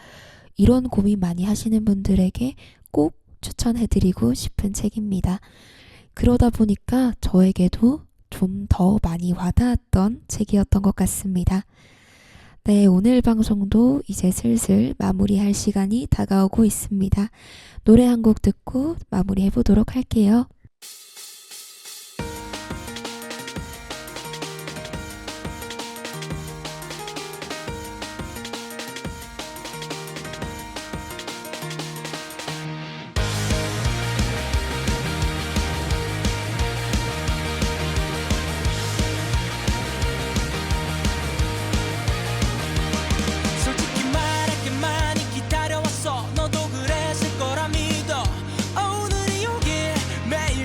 이런 고민 많이 하시는 분들에게 꼭 추천해드리고 싶은 책입니다. 그러다 보니까 저에게도 좀 더 많이 와닿았던 책이었던 것 같습니다. 네, 오늘 방송도 이제 슬슬 마무리할 시간이 다가오고 있습니다. 노래 한 곡 듣고 마무리해보도록 할게요. 솔직히 말할게 많이 기다려왔어. 너도 그랬을 거라 믿어. 오늘이 오길 매일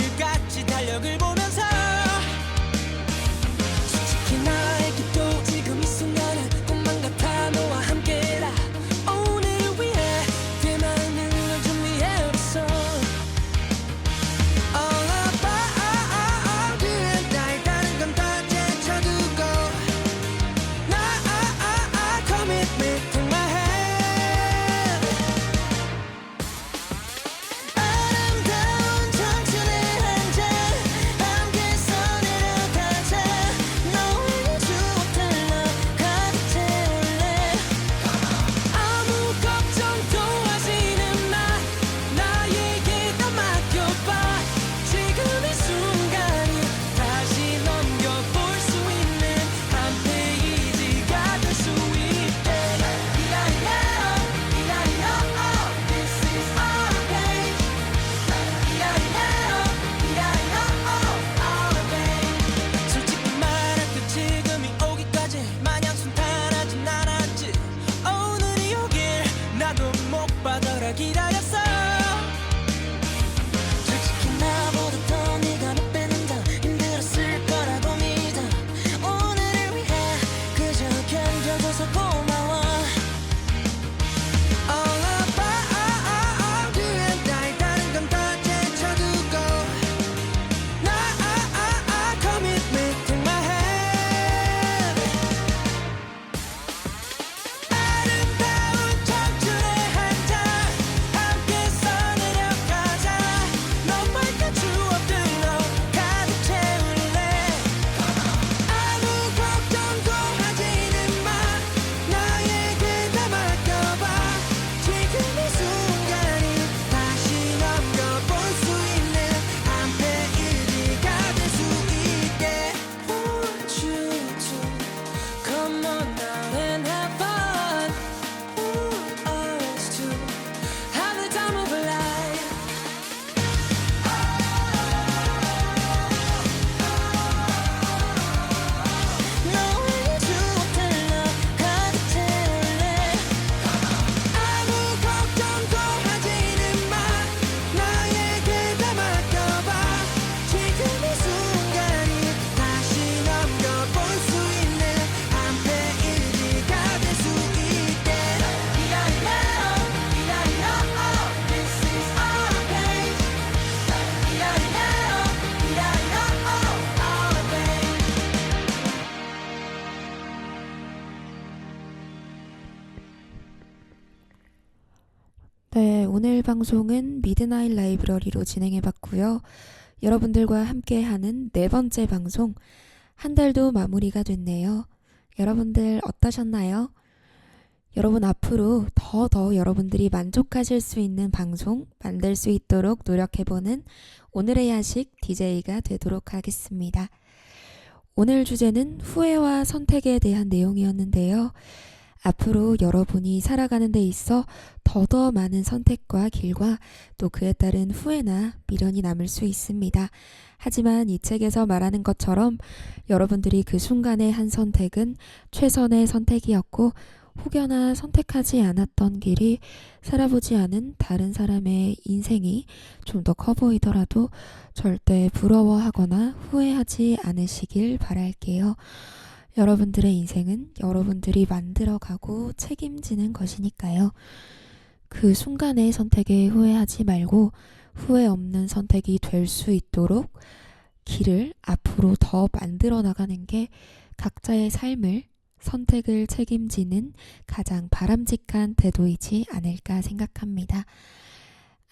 오늘 방송은 미드나잇 라이브러리로 진행해봤고요. 여러분들과 함께하는 네 번째 방송, 한 달도 마무리가 됐네요. 여러분들 어떠셨나요? 여러분 앞으로 더 여러분들이 만족하실 수 있는 방송 만들 수 있도록 노력해보는 오늘의 야식 DJ가 되도록 하겠습니다. 오늘 주제는 후회와 선택에 대한 내용이었는데요. 앞으로 여러분이 살아가는 데 있어 더 많은 선택과 길과 또 그에 따른 후회나 미련이 남을 수 있습니다. 하지만 이 책에서 말하는 것처럼 여러분들이 그 순간의 한 선택은 최선의 선택이었고 혹여나 선택하지 않았던 길이 살아보지 않은 다른 사람의 인생이 좀 더 커 보이더라도 절대 부러워하거나 후회하지 않으시길 바랄게요. 여러분들의 인생은 여러분들이 만들어가고 책임지는 것이니까요. 그 순간의 선택에 후회하지 말고 후회 없는 선택이 될 수 있도록 길을 앞으로 더 만들어 나가는 게 각자의 삶을 선택을 책임지는 가장 바람직한 태도이지 않을까 생각합니다.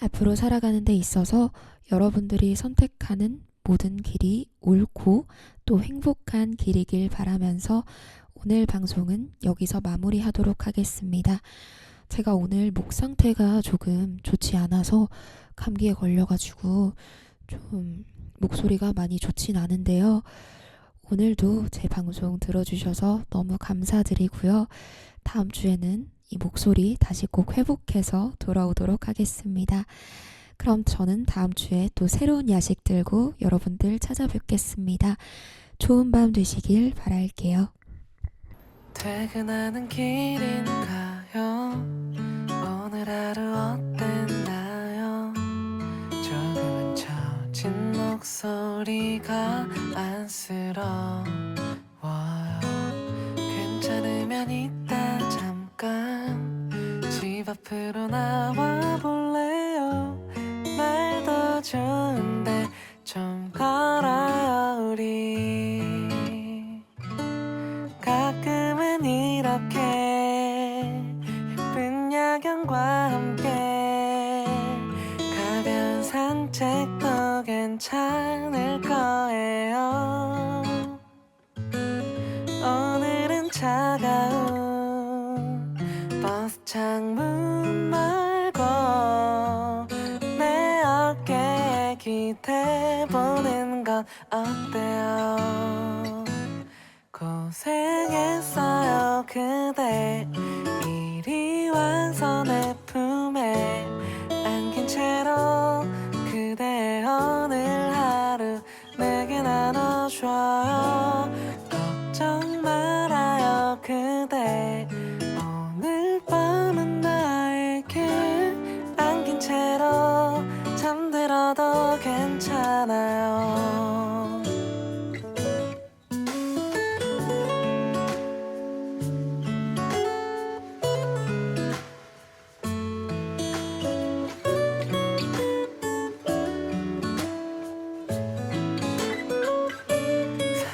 앞으로 살아가는 데 있어서 여러분들이 선택하는 모든 길이 옳고 또 행복한 길이길 바라면서 오늘 방송은 여기서 마무리하도록 하겠습니다. 제가 오늘 목 상태가 조금 좋지 않아서 감기에 걸려가지고 좀 목소리가 많이 좋진 않은데요. 오늘도 제 방송 들어주셔서 너무 감사드리고요. 다음 주에는 이 목소리 다시 꼭 회복해서 돌아오도록 하겠습니다. 그럼 저는 다음 주에 또 새로운 야식 들고 여러분들 찾아뵙겠습니다. 좋은 밤 되시길 바랄게요. 퇴근하는 길인가요? 오늘 하루 어땠나요? 조금은 처진 목소리가 안쓰러워요. 괜찮으면 이따 잠깐 집 앞으로 나와 볼래요? 날도 좋은데 좀 걸어요 우리. 가끔은 이렇게 예쁜 야경과 함께 가벼운 산책도 괜찮을 거예요. 오늘은 차가운 버스 창문 말고 내 어깨에 기대보는 건 어때요? 고생했어요 그대. 이리 와서 내 품에 안긴 채로 그대 오늘 하루 내게 나눠줘요. 걱정 말아요 그대. 오늘 밤은 나에게 안긴 채로 잠들어도 괜찮아요.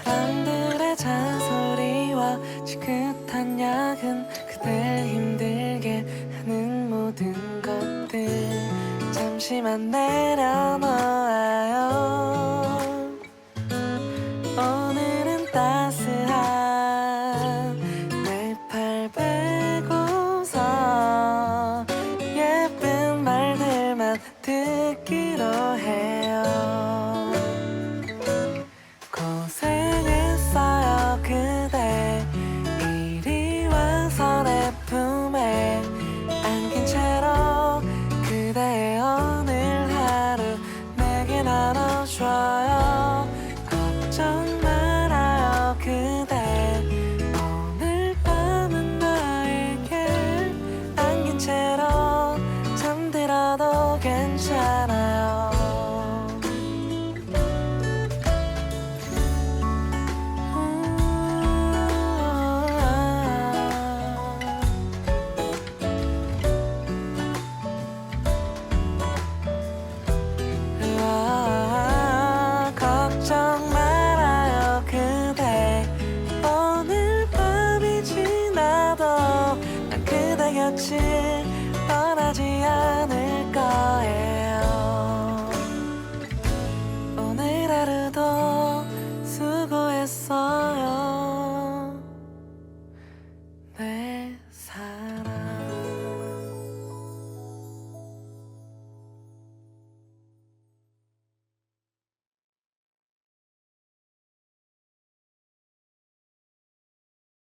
사람들의 잔소리와 지긋한 야근, 그댈 힘들게 하는 모든 것들 잠시만 내려놓아요. 오늘은 따스한 내 팔 베고서 예쁜 말들만 듣기로 해요. 고생했어요 그대. 이리 와서 내 품에 안긴 채로 그대의 오늘 하루 내게 나눠줘요. 걱정 말아요 그대. 오늘 밤은 나에게 안긴 채로 잠들어도 괜찮아.